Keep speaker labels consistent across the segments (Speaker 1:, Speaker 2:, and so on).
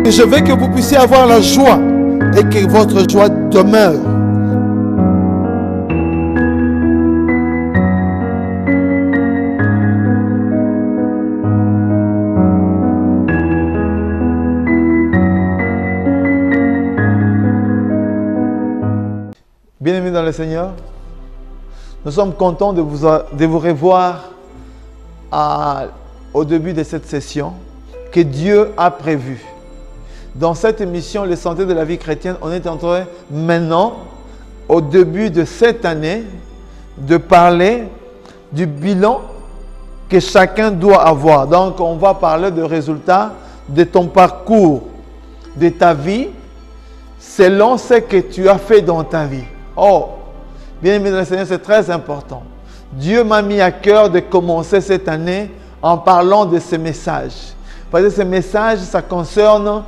Speaker 1: Et je veux que vous puissiez avoir la joie et que votre joie demeure. Bien-aimés dans le Seigneur, nous sommes contents de vous revoir au début de cette session que Dieu a prévue. Dans cette émission, Le Sentier de la vie chrétienne, on est en train maintenant, au début de cette année, de parler du bilan que chacun doit avoir. Donc, on va parler de résultats de ton parcours, de ta vie, selon ce que tu as fait dans ta vie. Oh, bien-aimé dans le Seigneur, c'est très important. Dieu m'a mis à cœur de commencer cette année en parlant de ce message. Parce que ce message, ça concerne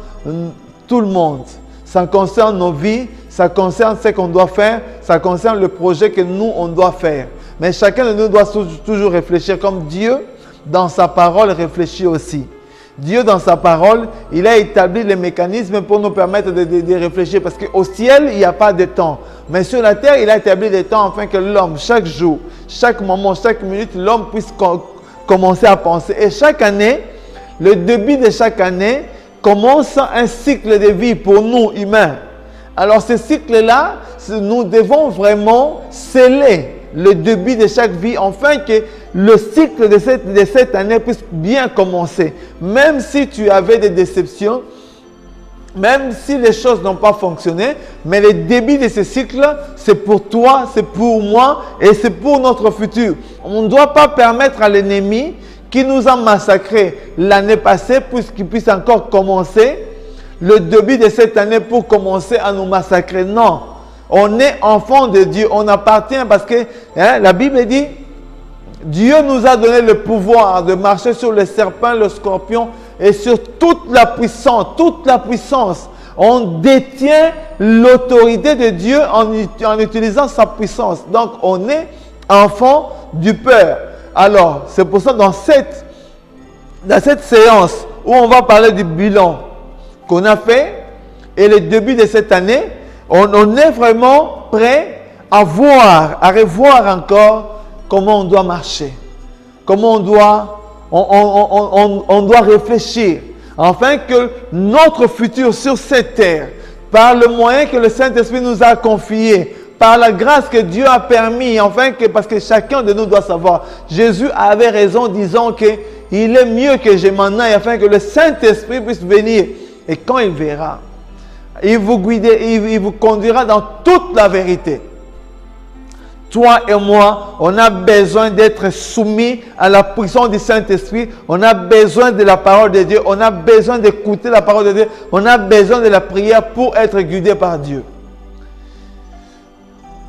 Speaker 1: tout le monde. Ça concerne nos vies, ça concerne ce qu'on doit faire, ça concerne le projet que nous, on doit faire. Mais chacun de nous doit toujours réfléchir comme Dieu, dans sa parole, réfléchit aussi. Dieu, dans sa parole, il a établi les mécanismes pour nous permettre de réfléchir. Parce qu'au ciel, il n'y a pas de temps. Mais sur la terre, il a établi des temps afin que l'homme, chaque jour, chaque moment, chaque minute, l'homme puisse commencer à penser. Et chaque année, le début de chaque année, commence un cycle de vie pour nous, humains. Alors, ce cycle-là, nous devons vraiment sceller le début de chaque vie, afin que le cycle de cette année puisse bien commencer. Même si tu avais des déceptions, même si les choses n'ont pas fonctionné, mais le début de ce cycle, c'est pour toi, c'est pour moi et c'est pour notre futur. On ne doit pas permettre à l'ennemi qui nous a massacrés l'année passée, puisqu'il puisse encore commencer le début de cette année pour commencer à nous massacrer. Non. On est enfant de Dieu, on appartient parce que la Bible dit, Dieu nous a donné le pouvoir de marcher sur les serpents, le scorpion et sur toute la puissance. On détient l'autorité de Dieu en utilisant sa puissance. Donc, on est enfant du Père. Alors, c'est pour ça dans cette séance où on va parler du bilan qu'on a fait et le début de cette année, on est vraiment prêt à revoir encore comment on doit marcher, comment on doit réfléchir, afin que notre futur sur cette terre, par le moyen que le Saint-Esprit nous a confié, par la grâce que Dieu a permis, parce que chacun de nous doit savoir, Jésus avait raison disant qu'il est mieux que je m'en aille, afin que le Saint-Esprit puisse venir. Et quand il verra, il vous conduira dans toute la vérité. Toi et moi, on a besoin d'être soumis à la puissance du Saint-Esprit. On a besoin de la parole de Dieu. On a besoin d'écouter la parole de Dieu. On a besoin de la prière pour être guidé par Dieu.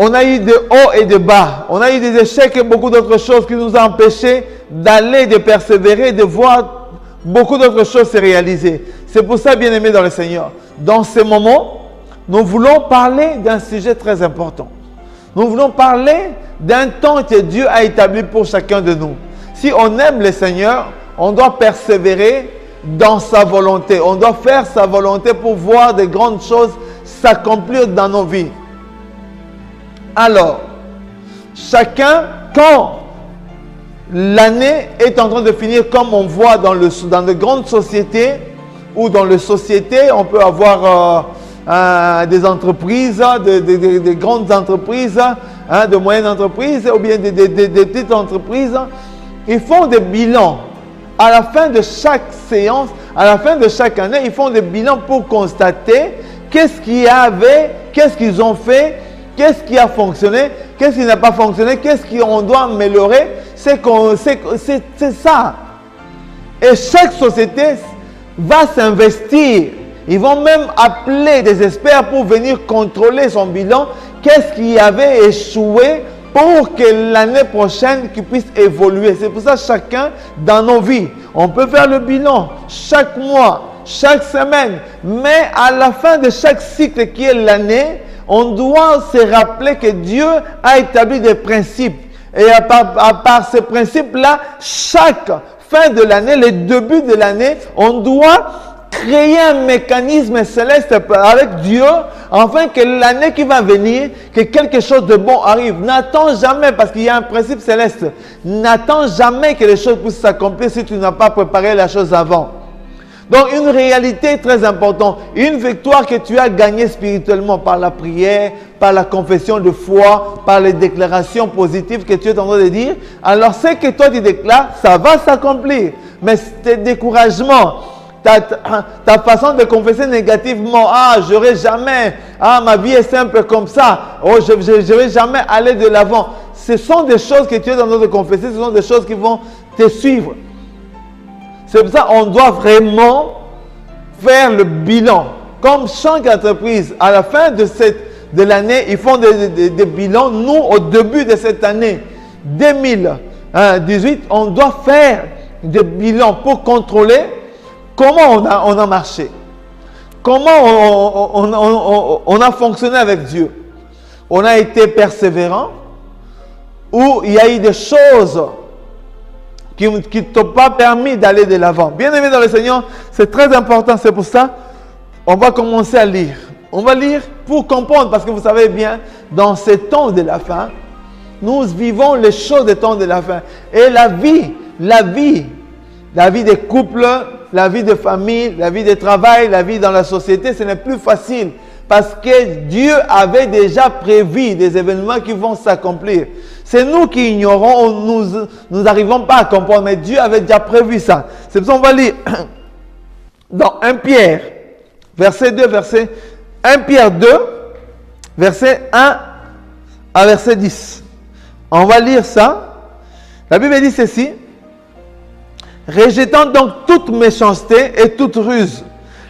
Speaker 1: On a eu de hauts et de bas. On a eu des échecs et beaucoup d'autres choses qui nous ont empêchés d'aller, de persévérer, de voir beaucoup d'autres choses se réaliser. C'est pour ça, bien-aimés dans le Seigneur, dans ce moment, nous voulons parler d'un sujet très important. Nous voulons parler d'un temps que Dieu a établi pour chacun de nous. Si on aime le Seigneur, on doit persévérer dans sa volonté. On doit faire sa volonté pour voir de grandes choses s'accomplir dans nos vies. Alors, chacun, quand l'année est en train de finir, comme on voit dans de grandes sociétés ou dans les sociétés, on peut avoir des entreprises, de grandes entreprises, de moyennes entreprises ou bien des petites entreprises. Ils font des bilans. À la fin de chaque séance, à la fin de chaque année, ils font des bilans pour constater qu'est-ce qu'il y avait, qu'est-ce qu'ils ont fait, qu'est-ce qui a fonctionné, qu'est-ce qui n'a pas fonctionné, qu'est-ce qu'on doit améliorer. C'est ça. Et chaque société va s'investir. Ils vont même appeler des experts pour venir contrôler son bilan. Qu'est-ce qui avait échoué pour que l'année prochaine qu'il puisse évoluer. C'est pour ça chacun dans nos vies, on peut faire le bilan chaque mois, chaque semaine. Mais à la fin de chaque cycle qui est l'année, on doit se rappeler que Dieu a établi des principes. Et à part ces principes-là, chaque fin de l'année, le début de l'année, on doit créer un mécanisme céleste avec Dieu, afin que l'année qui va venir, que quelque chose de bon arrive. N'attends jamais, parce qu'il y a un principe céleste, n'attends jamais que les choses puissent s'accomplir si tu n'as pas préparé la chose avant. Donc une réalité très importante, une victoire que tu as gagnée spirituellement par la prière, par la confession de foi, par les déclarations positives que tu es en train de dire. Alors ce que toi tu déclares, ça va s'accomplir. Mais tes découragements, ta façon de confesser négativement, j'aurai jamais, ma vie est simple comme ça, je ne vais jamais aller de l'avant. Ce sont des choses que tu es en train de confesser, ce sont des choses qui vont te suivre. C'est pour ça qu'on doit vraiment faire le bilan. Comme chaque entreprise, à la fin de l'année, ils font des bilans. Nous, au début de cette année 2018, on doit faire des bilans pour contrôler comment on a marché. Comment on a fonctionné avec Dieu. On a été persévérant ou il y a eu des choses qui ne t'ont pas permis d'aller de l'avant. Bien aimé dans le Seigneur, c'est très important. C'est pour ça on va commencer à lire. On va lire pour comprendre, parce que vous savez bien, dans ces temps de la fin, nous vivons les choses des temps de la fin. Et la vie des couples, la vie de famille, la vie de travail, la vie dans la société, ce n'est plus facile. Parce que Dieu avait déjà prévu des événements qui vont s'accomplir. C'est nous qui ignorons, nous n'arrivons pas à comprendre, mais Dieu avait déjà prévu ça. C'est pour ça qu'on va lire dans 1 Pierre, verset 2, 1 Pierre 2, verset 1 à verset 10. On va lire ça. La Bible dit ceci. Rejetant donc toute méchanceté et toute ruse,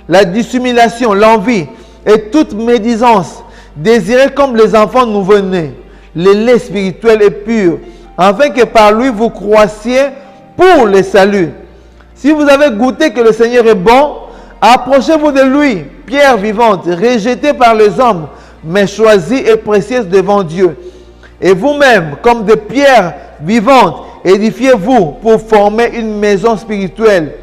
Speaker 1: la dissimulation, l'envie et toute médisance, désirez comme les enfants nouveau-nés le lait spirituel et pur, afin que par lui vous croissiez pour le salut. Si vous avez goûté que le Seigneur est bon, approchez-vous de lui, pierre vivante, rejetée par les hommes, mais choisie et précieuse devant Dieu. Et vous-même, comme des pierres vivantes, édifiez-vous pour former une maison spirituelle,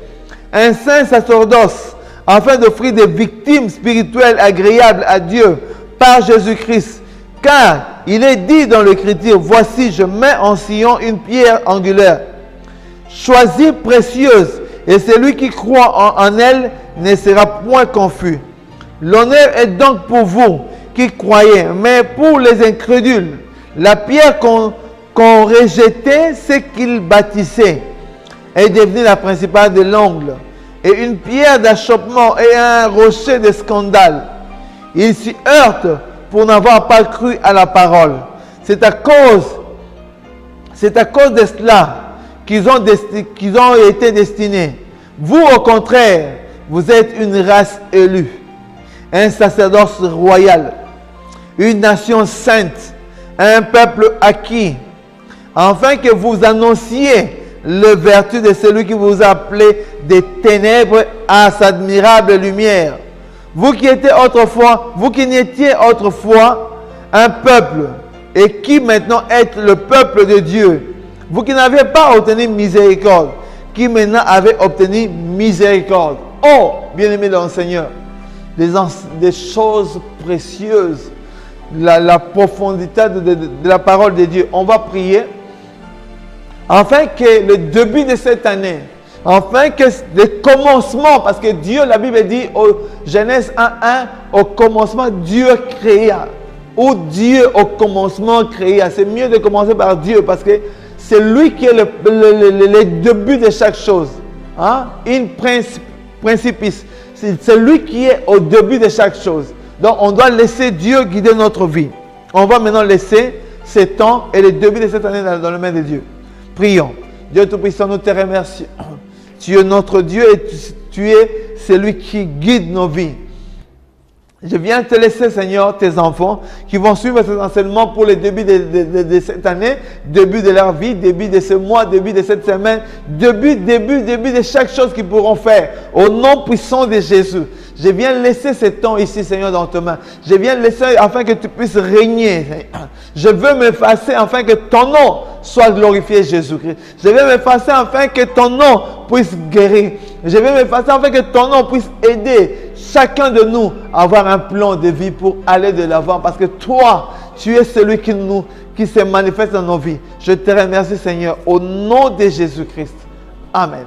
Speaker 1: un saint sacerdoce, afin d'offrir des victimes spirituelles agréables à Dieu par Jésus-Christ. Car il est dit dans l'Écriture, voici, je mets en Sion une pierre angulaire, choisie, précieuse, et celui qui croit en elle ne sera point confus. L'honneur est donc pour vous qui croyez, mais pour les incrédules, la pierre qu'on rejetait, ce qu'ils bâtissaient, est devenue la principale de l'angle, et une pierre d'achoppement et un rocher de scandale. Ils s'y heurtent pour n'avoir pas cru à la parole. C'est à cause de cela qu'ils ont été destinés. Vous, au contraire, vous êtes une race élue, un sacerdoce royal, une nation sainte, un peuple acquis, afin que vous annonciez les vertus de celui qui vous a appelé des ténèbres à sa admirable lumière. Vous qui n'étiez autrefois un peuple et qui maintenant êtes le peuple de Dieu. Vous qui n'avez pas obtenu miséricorde, qui maintenant avez obtenu miséricorde. Oh, bien-aimés dans le Seigneur, des choses précieuses, la profondité de la parole de Dieu. On va prier afin que le début de cette année, afin que le commencement, parce que Dieu, la Bible dit au Genèse 1:1, au commencement Dieu créa. Ou Dieu au commencement créa. C'est mieux de commencer par Dieu parce que c'est lui qui est le début de chaque chose. Une principis. C'est lui qui est au début de chaque chose. Donc on doit laisser Dieu guider notre vie. On va maintenant laisser ce temps et le début de cette année dans les mains de Dieu. Prions. Dieu Tout-Puissant, nous te remercions. Tu es notre Dieu et tu es celui qui guide nos vies. Je viens te laisser, Seigneur, tes enfants qui vont suivre cet enseignement pour le début de cette année, début de leur vie, début de ce mois, début de cette semaine, début de chaque chose qu'ils pourront faire. Au nom puissant de Jésus. Je viens laisser ce temps ici, Seigneur, dans tes mains. Je viens laisser afin que tu puisses régner. Je veux m'effacer afin que ton nom soit glorifié, Jésus-Christ. Je vais m'effacer afin que ton nom puisse guérir. Je vais m'effacer afin que ton nom puisse aider chacun de nous à avoir un plan de vie pour aller de l'avant. Parce que toi, tu es celui qui se manifeste dans nos vies. Je te remercie, Seigneur, au nom de Jésus-Christ. Amen.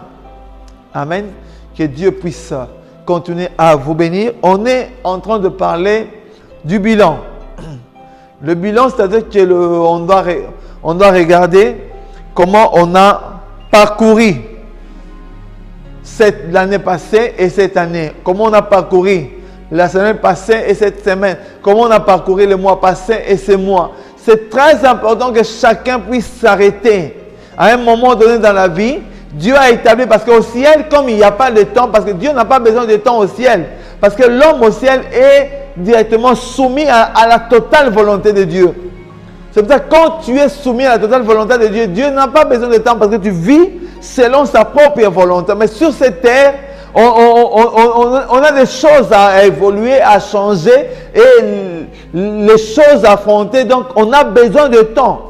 Speaker 1: Amen. Que Dieu puisse continuer à vous bénir. On est en train de parler du bilan. Le bilan, c'est-à-dire qu'on doit regarder comment on a parcouru l'année passée et cette année. Comment on a parcouru la semaine passée et cette semaine. Comment on a parcouru le mois passé et ce mois. C'est très important que chacun puisse s'arrêter à un moment donné dans la vie. Dieu a établi, parce qu'au ciel, comme il n'y a pas de temps, parce que Dieu n'a pas besoin de temps au ciel, parce que l'homme au ciel est directement soumis à la totale volonté de Dieu. C'est pour ça que quand tu es soumis à la totale volonté de Dieu, Dieu n'a pas besoin de temps parce que tu vis selon sa propre volonté. Mais sur cette terre, on a des choses à évoluer, à changer et les choses à affronter. Donc, on a besoin de temps.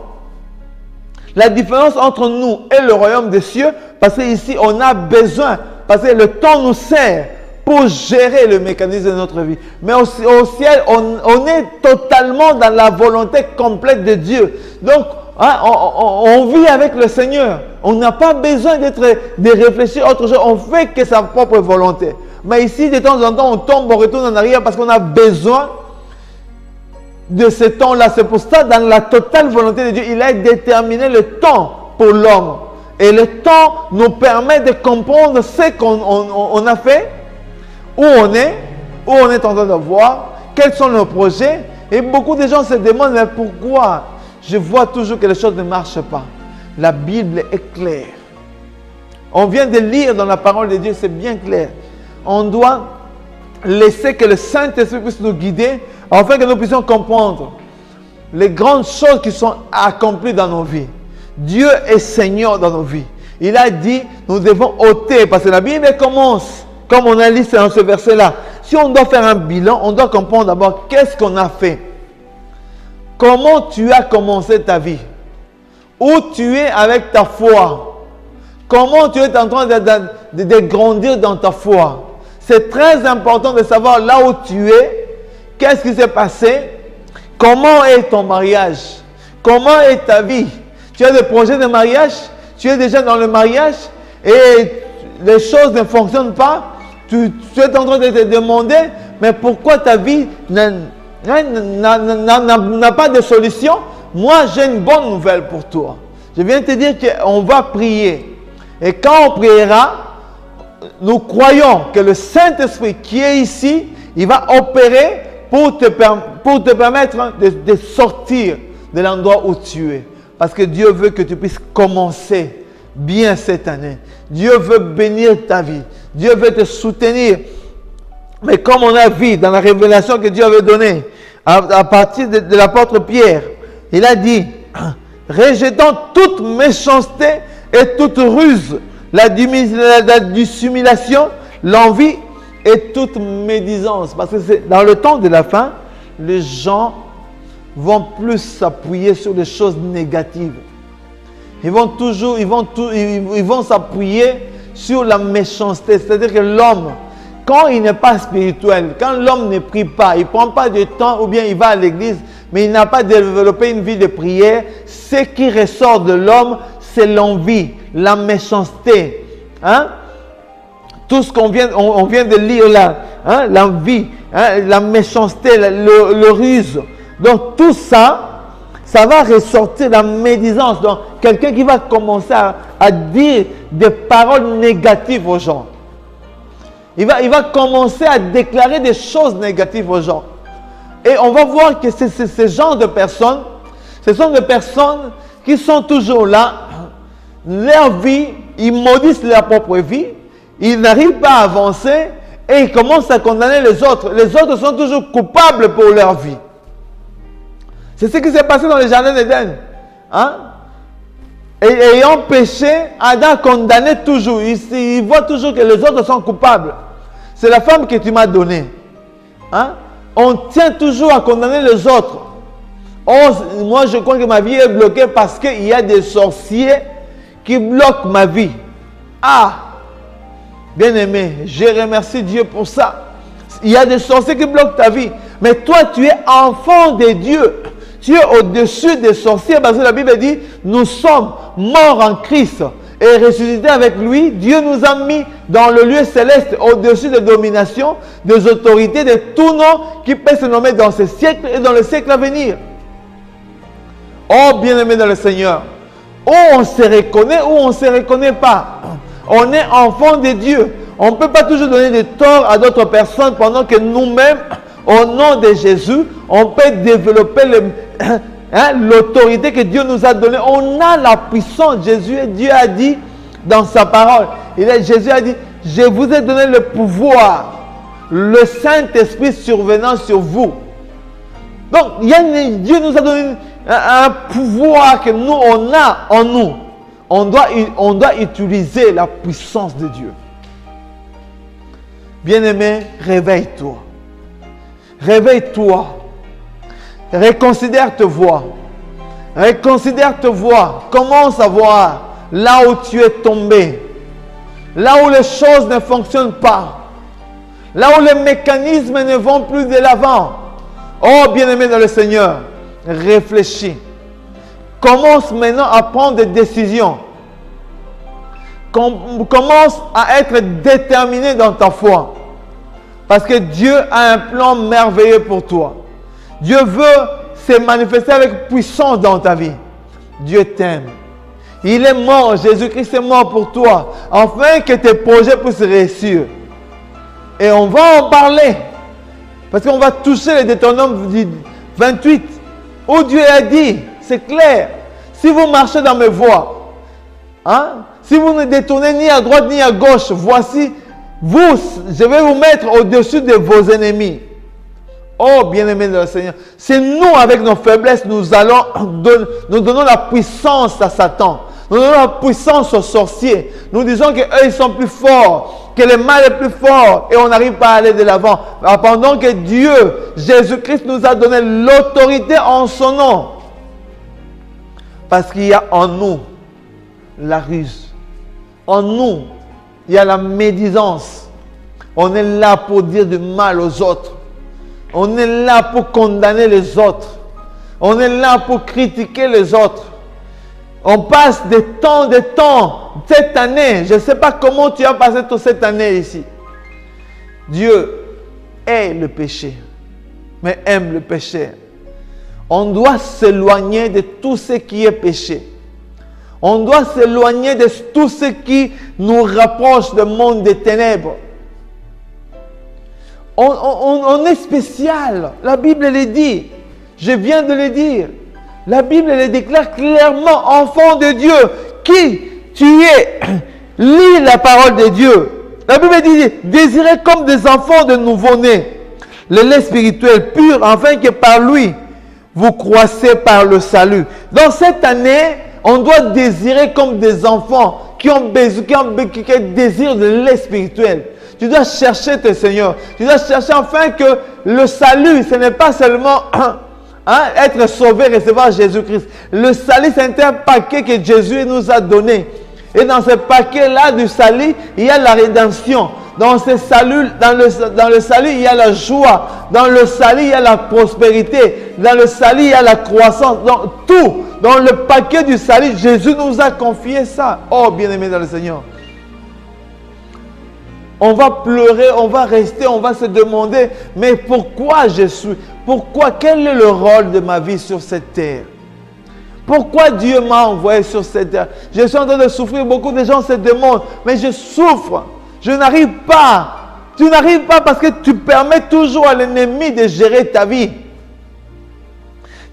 Speaker 1: La différence entre nous et le royaume des cieux, parce qu'ici, on a besoin, parce que le temps nous sert pour gérer le mécanisme de notre vie. Mais au ciel, on est totalement dans la volonté complète de Dieu. Donc, hein, on vit avec le Seigneur. On n'a pas besoin de réfléchir à autre chose. On fait que sa propre volonté. Mais ici, de temps en temps, on tombe, on retourne en arrière parce qu'on a besoin de ce temps-là. C'est pour ça, dans la totale volonté de Dieu, il a déterminé le temps pour l'homme. Et le temps nous permet de comprendre ce qu'on a fait, où on est en train de voir, quels sont nos projets. Et beaucoup de gens se demandent, mais pourquoi je vois toujours que les choses ne marchent pas? La Bible est claire. On vient de lire dans la parole de Dieu, c'est bien clair. On doit laisser que le Saint-Esprit puisse nous guider afin que nous puissions comprendre les grandes choses qui sont accomplies dans nos vies. Dieu est Seigneur dans nos vies. Il a dit, nous devons ôter, parce que la Bible commence, comme on a lu dans ce verset-là. Si on doit faire un bilan, on doit comprendre d'abord qu'est-ce qu'on a fait. Comment tu as commencé ta vie? Où tu es avec ta foi? Comment tu es en train de grandir dans ta foi? C'est très important de savoir là où tu es, qu'est-ce qui s'est passé, comment est ton mariage, comment est ta vie. Tu as des projets de mariage, tu es déjà dans le mariage et les choses ne fonctionnent pas. Tu es en train de te demander, mais pourquoi ta vie n'a pas de solution? Moi, j'ai une bonne nouvelle pour toi. Je viens te dire qu'on va prier. Et quand on priera, nous croyons que le Saint-Esprit qui est ici, il va opérer pour te permettre de sortir de l'endroit où tu es. Parce que Dieu veut que tu puisses commencer bien cette année. Dieu veut bénir ta vie. Dieu veut te soutenir. Mais comme on a vu dans la révélation que Dieu avait donnée à partir de l'apôtre Pierre, il a dit, rejetant toute méchanceté et toute ruse, la dissimulation, l'envie et toute médisance. Parce que c'est dans le temps de la fin, les gens vont plus s'appuyer sur les choses négatives. Ils vont s'appuyer sur la méchanceté. C'est-à-dire que l'homme, quand il n'est pas spirituel, quand l'homme ne prie pas, il ne prend pas de temps ou bien il va à l'église, mais il n'a pas développé une vie de prière, ce qui ressort de l'homme, c'est l'envie, la méchanceté. Hein? Tout ce qu'on vient de lire là, hein? L'envie, hein? La méchanceté, le ruse. Donc tout ça, ça va ressortir la médisance. Donc quelqu'un qui va commencer à dire des paroles négatives aux gens. Il va commencer à déclarer des choses négatives aux gens. Et on va voir que ce genre de personnes, ce sont des personnes qui sont toujours là. Leur vie, ils maudissent leur propre vie. Ils n'arrivent pas à avancer et ils commencent à condamner les autres. Les autres sont toujours coupables pour leur vie. C'est ce qui s'est passé dans le jardin d'Éden. Hein? Et ayant péché, Adam condamnait toujours. Il voit toujours que les autres sont coupables. C'est la femme que tu m'as donnée. Hein? On tient toujours à condamner les autres. Oh, moi je crois que ma vie est bloquée parce qu'il y a des sorciers qui bloquent ma vie. Ah, bien-aimé, je remercie Dieu pour ça. Il y a des sorciers qui bloquent ta vie. Mais toi, tu es enfant de Dieu. Tu es au-dessus des sorciers parce que la Bible dit, nous sommes morts en Christ et ressuscités avec lui. Dieu nous a mis dans le lieu céleste au-dessus des dominations, des autorités, de tout nom qui peut se nommer dans ce siècle et dans le siècle à venir. Oh, bien-aimé dans le Seigneur, ou on se reconnaît ou on ne se reconnaît pas. On est enfant de Dieu. On ne peut pas toujours donner des torts à d'autres personnes pendant que nous-mêmes, au nom de Jésus, on peut développer l'autorité que Dieu nous a donnée. On a la puissance. Dieu a dit dans sa parole, Jésus a dit, je vous ai donné le pouvoir, le Saint-Esprit survenant sur vous. Donc, Dieu nous a donné un pouvoir que nous, on a en nous. On doit utiliser la puissance de Dieu. Bien-aimé, réveille-toi. Réveille-toi. Reconsidère tes voies. Reconsidère tes voies. Commence à voir là où tu es tombé. Là où les choses ne fonctionnent pas. Là où les mécanismes ne vont plus de l'avant. Oh, bien-aimé dans le Seigneur, réfléchis. Commence maintenant à prendre des décisions. Commence à être déterminé dans ta foi. Parce que Dieu a un plan merveilleux pour toi. Dieu veut se manifester avec puissance dans ta vie. Dieu t'aime. Il est mort, Jésus-Christ est mort pour toi, afin que tes projets puissent réussir. Et on va en parler. Parce qu'on va toucher les Deutéronome 28, où Dieu a dit, c'est clair, si vous marchez dans mes voies, si vous ne détournez ni à droite ni à gauche, voici, je vais vous mettre au-dessus de vos ennemis. Oh, bien-aimé de le Seigneur, c'est nous, avec nos faiblesses, nous donnons la puissance à Satan. Nous donnons la puissance aux sorciers. Nous disons qu'eux, ils sont plus forts, que le mal est plus fort et on n'arrive pas à aller de l'avant. Pendant que Dieu, Jésus-Christ, nous a donné l'autorité en son nom. Parce qu'il y a en nous la ruse. En nous, il y a la médisance. On est là pour dire du mal aux autres. On est là pour condamner les autres. On est là pour critiquer les autres. On passe des temps. Cette année, je ne sais pas comment tu as passé toute cette année ici. Dieu hait le péché, mais aime le péché. On doit s'éloigner de tout ce qui est péché. On doit s'éloigner de tout ce qui nous rapproche du monde des ténèbres. On est spécial. La Bible le dit. Je viens de le dire. La Bible le déclare clairement, enfant de Dieu. Qui tu es? Lis la parole de Dieu. La Bible dit, désirez comme des enfants de nouveau-nés le lait spirituel pur, afin que par lui, vous croissez par le salut. Dans cette année, on doit désirer comme des enfants qui désirent de lait spirituel. Tu dois chercher tes seigneurs. Tu dois chercher afin que le salut, ce n'est pas seulement être sauvé, recevoir Jésus-Christ. Le salut, c'est un paquet que Jésus nous a donné. Et dans ce paquet-là du salut, il y a la rédemption. Dans le salut, il y a la joie. Dans le salut, il y a la prospérité. Dans le salut, il y a la croissance. Dans tout, dans le paquet du salut, Jésus nous a confié ça. Oh, bien-aimé dans le Seigneur. On va pleurer, on va rester, on va se demander, mais pourquoi je suis? Pourquoi? Quel est le rôle de ma vie sur cette terre? Pourquoi Dieu m'a envoyé sur cette terre? Je suis en train de souffrir, beaucoup de gens se demandent, mais je souffre, je n'arrive pas. Tu n'arrives pas parce que tu permets toujours à l'ennemi de gérer ta vie.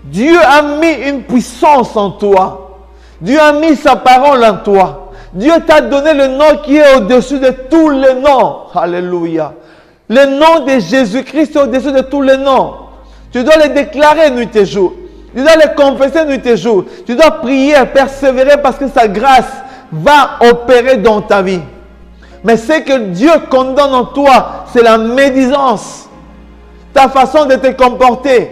Speaker 1: Dieu a mis une puissance en toi. Dieu a mis sa parole en toi. Dieu t'a donné le nom qui est au-dessus de tous les noms. Alléluia. Le nom de Jésus-Christ est au-dessus de tous les noms. Tu dois le déclarer nuit et jour. Tu dois le confesser nuit et jour. Tu dois prier, persévérer parce que sa grâce va opérer dans ta vie. Mais ce que Dieu condamne en toi, c'est la médisance. Ta façon de te comporter.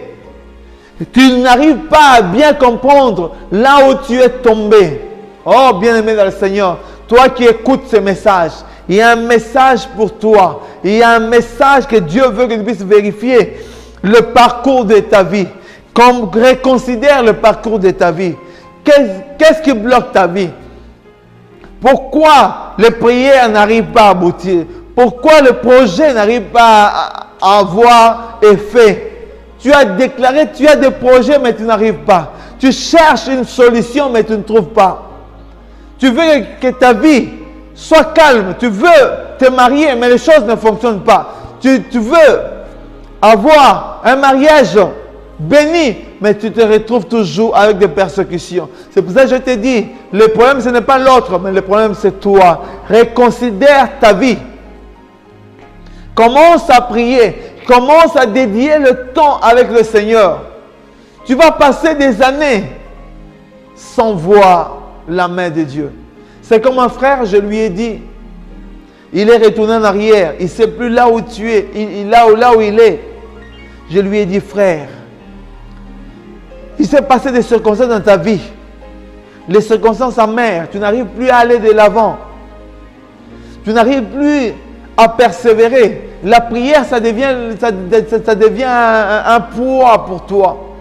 Speaker 1: Tu n'arrives pas à bien comprendre là où tu es tombé. Oh, bien-aimé dans le Seigneur, toi qui écoutes ce message, il y a un message pour toi. Il y a un message que Dieu veut que tu puisses vérifier le parcours de ta vie. Comme reconsidère le parcours de ta vie. Qu'est-ce qui bloque ta vie? Pourquoi les prières n'arrivent pas à aboutir? Pourquoi le projet n'arrive pas à avoir effet? Tu as déclaré, tu as des projets, mais tu n'arrives pas. Tu cherches une solution, mais tu ne trouves pas. Tu veux que ta vie soit calme. Tu veux te marier, mais les choses ne fonctionnent pas. Tu veux avoir un mariage béni, mais tu te retrouves toujours avec des persécutions. C'est pour ça que je te dis, le problème, ce n'est pas l'autre, mais le problème, c'est toi. Reconsidère ta vie. Commence à prier. Commence à dédier le temps avec le Seigneur. Tu vas passer des années sans voir la main de Dieu. C'est comme un frère, je lui ai dit, il est retourné en arrière. Il ne sait plus là où tu es, là où il est. Je lui ai dit, frère, il s'est passé des circonstances dans ta vie. Les circonstances amères. Tu n'arrives plus à aller de l'avant. Tu n'arrives plus à persévérer. La prière, ça devient un poids pour toi.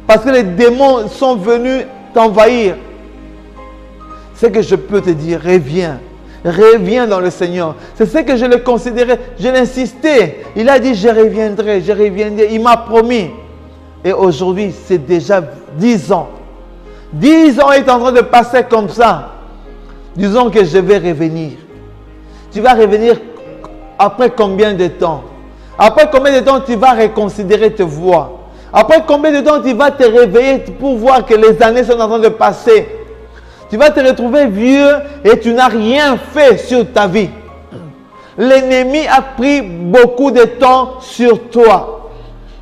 Speaker 1: Parce que les démons sont venus t'envahir. C'est que je peux te dire, reviens. Reviens dans le Seigneur. C'est ce que je le considérais. Je l'insistais. Il a dit, je reviendrai, je reviendrai. Il m'a promis. Et aujourd'hui, c'est déjà 10 ans. 10 ans est en train de passer comme ça. Disons que je vais revenir. Tu vas revenir après combien de temps? Après combien de temps tu vas reconsidérer tes voies? Après combien de temps tu vas te réveiller pour voir que les années sont en train de passer? Tu vas te retrouver vieux et tu n'as rien fait sur ta vie. L'ennemi a pris beaucoup de temps sur toi.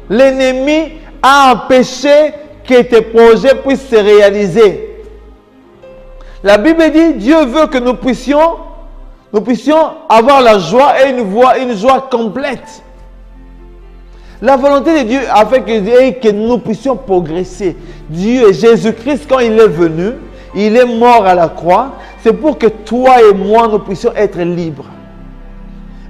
Speaker 1: L'ennemi a empêché que tes projets puissent se réaliser. La Bible dit, Dieu veut que nous puissions avoir la joie et une joie complète. La volonté de Dieu a fait que nous puissions progresser. Dieu, Jésus-Christ, quand il est venu, il est mort à la croix. C'est pour que toi et moi, nous puissions être libres.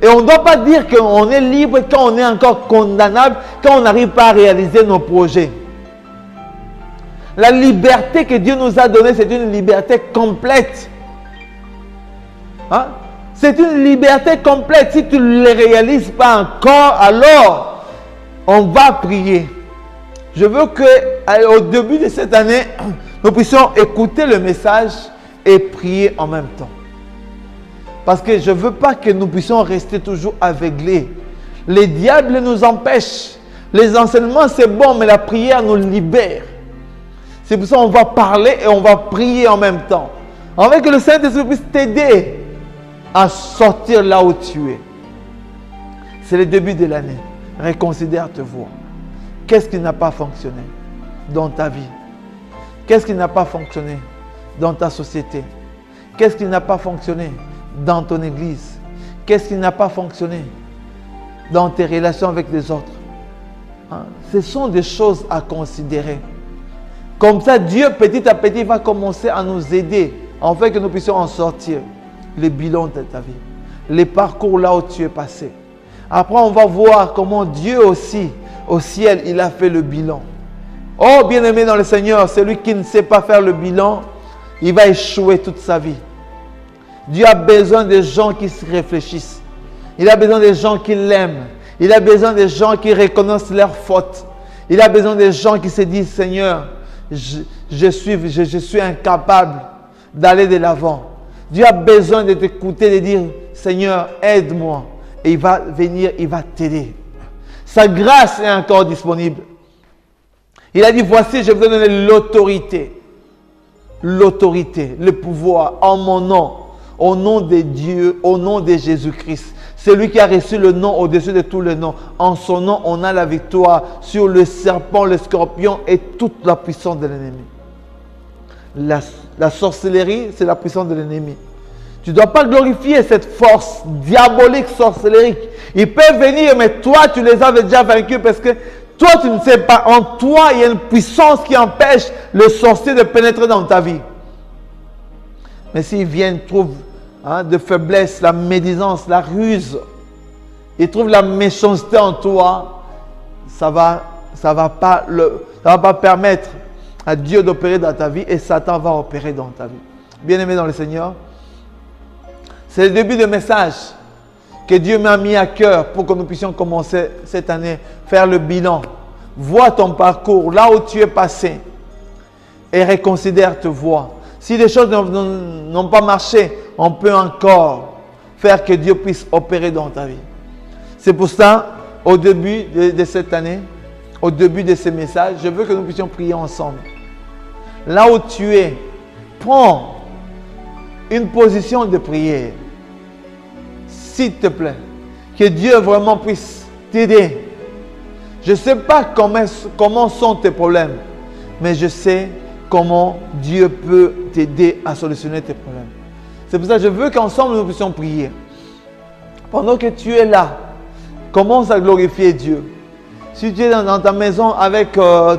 Speaker 1: Et on ne doit pas dire qu'on est libre quand on est encore condamnable, quand on n'arrive pas à réaliser nos projets. La liberté que Dieu nous a donnée, c'est une liberté complète. Hein? C'est une liberté complète. Si tu ne le réalises pas encore, alors on va prier. Je veux qu'au début de cette année, nous puissions écouter le message et prier en même temps. Parce que je ne veux pas que nous puissions rester toujours aveuglés. Les diables nous empêchent. Les enseignements, c'est bon, mais la prière nous libère. C'est pour ça qu'on va parler et on va prier en même temps. Afin que le Saint-Esprit puisse t'aider à sortir là où tu es. C'est le début de l'année. Reconsidère tes voies. Qu'est-ce qui n'a pas fonctionné dans ta vie? Qu'est-ce qui n'a pas fonctionné dans ta société? Qu'est-ce qui n'a pas fonctionné dans ton église? Qu'est-ce qui n'a pas fonctionné dans tes relations avec les autres? Hein? Ce sont des choses à considérer. Comme ça, Dieu, petit à petit, va commencer à nous aider, afin que nous puissions en sortir. Le bilan de ta vie, les parcours là où tu es passé. Après, on va voir comment Dieu aussi, au ciel, il a fait le bilan. Oh, bien-aimé dans le Seigneur, celui qui ne sait pas faire le bilan, il va échouer toute sa vie. Dieu a besoin de gens qui se réfléchissent. Il a besoin de gens qui l'aiment. Il a besoin de gens qui reconnaissent leurs fautes. Il a besoin de gens qui se disent, Seigneur, je suis incapable d'aller de l'avant. Dieu a besoin de t'écouter, de dire, Seigneur, aide-moi. Et il va venir, il va t'aider. Sa grâce est encore disponible. Il a dit, voici, je vous donne l'autorité. L'autorité, le pouvoir en mon nom. Au nom de Dieu, au nom de Jésus-Christ. Celui qui a reçu le nom au-dessus de tous les noms. En son nom, on a la victoire sur le serpent, le scorpion et toute la puissance de l'ennemi. La sorcellerie, c'est la puissance de l'ennemi. Tu ne dois pas glorifier cette force diabolique, sorcellerique. Ils peuvent venir, mais toi, tu les avais déjà vaincus parce que Toi, tu ne sais pas. En toi, il y a une puissance qui empêche le sorcier de pénétrer dans ta vie. Mais s'il vient, il trouve de faiblesse, la médisance, la ruse, il trouve la méchanceté en toi, ça va pas permettre à Dieu d'opérer dans ta vie et Satan va opérer dans ta vie. Bien-aimé dans le Seigneur, c'est le début de message que Dieu m'a mis à cœur pour que nous puissions commencer cette année, faire le bilan. Vois ton parcours, là où tu es passé et reconsidère tes voies. Si les choses n'ont pas marché, on peut encore faire que Dieu puisse opérer dans ta vie. C'est pour ça, au début de cette année, au début de ce message, je veux que nous puissions prier ensemble. Là où tu es, prends une position de prière. S'il te plaît, que Dieu vraiment puisse t'aider. Je ne sais pas comment sont tes problèmes, mais je sais comment Dieu peut t'aider à solutionner tes problèmes. C'est pour ça que je veux qu'ensemble nous puissions prier. Pendant que tu es là, commence à glorifier Dieu. Si tu es dans ta maison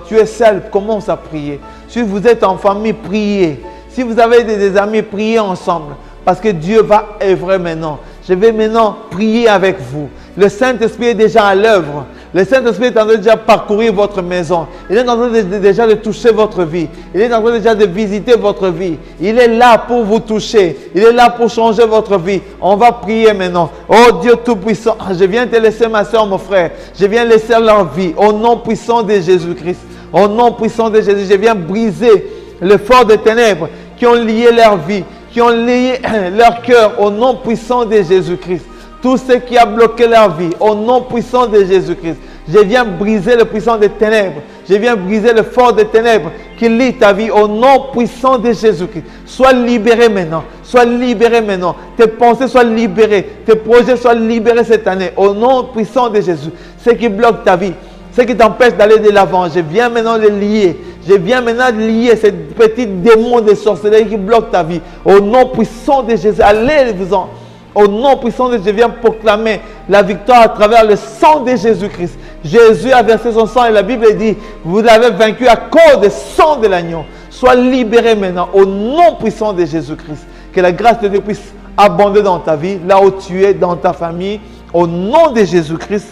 Speaker 1: tu es seul, commence à prier. Si vous êtes en famille, priez. Si vous avez des amis, priez ensemble. Parce que Dieu va œuvrer maintenant. Je vais maintenant prier avec vous. Le Saint-Esprit est déjà à l'œuvre. Le Saint-Esprit est en train de déjà parcourir votre maison. Il est en train déjà de toucher votre vie. Il est en train déjà de visiter votre vie. Il est là pour vous toucher. Il est là pour changer votre vie. On va prier maintenant. Oh Dieu Tout-Puissant, je viens te laisser ma soeur, mon frère. Je viens laisser leur vie. Au nom puissant de Jésus-Christ. Au nom puissant de Jésus, je viens briser le fort des ténèbres qui ont lié leur vie, qui ont lié leur cœur au nom puissant de Jésus-Christ. Tout ce qui a bloqué leur vie, au nom puissant de Jésus-Christ. Je viens briser le puissant des ténèbres. Je viens briser le fort des ténèbres qui lie ta vie au nom puissant de Jésus-Christ. Sois libéré maintenant. Sois libéré maintenant. Tes pensées soient libérées. Tes projets soient libérés cette année. Au nom puissant de Jésus. Ce qui bloque ta vie, ce qui t'empêche d'aller de l'avant, je viens maintenant les lier. Je viens maintenant lier ces petits démons de sorcellerie qui bloquent ta vie. Au nom puissant de Jésus. Allez-vous-en. Au nom puissant de Jésus, je viens proclamer la victoire à travers le sang de Jésus-Christ. Jésus a versé son sang et la Bible dit, vous l'avez vaincu à cause du sang de l'agneau. Sois libéré maintenant au nom puissant de Jésus-Christ. Que la grâce de Dieu puisse abonder dans ta vie, là où tu es, dans ta famille. Au nom de Jésus-Christ.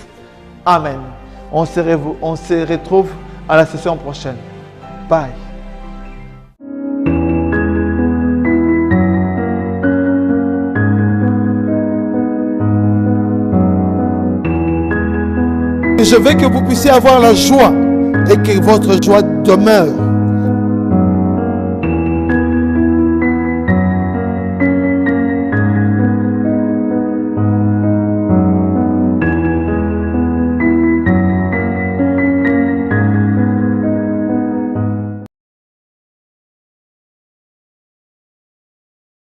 Speaker 1: Amen. On se retrouve à la session prochaine. Bye. Je veux que vous puissiez avoir la joie et que votre joie demeure.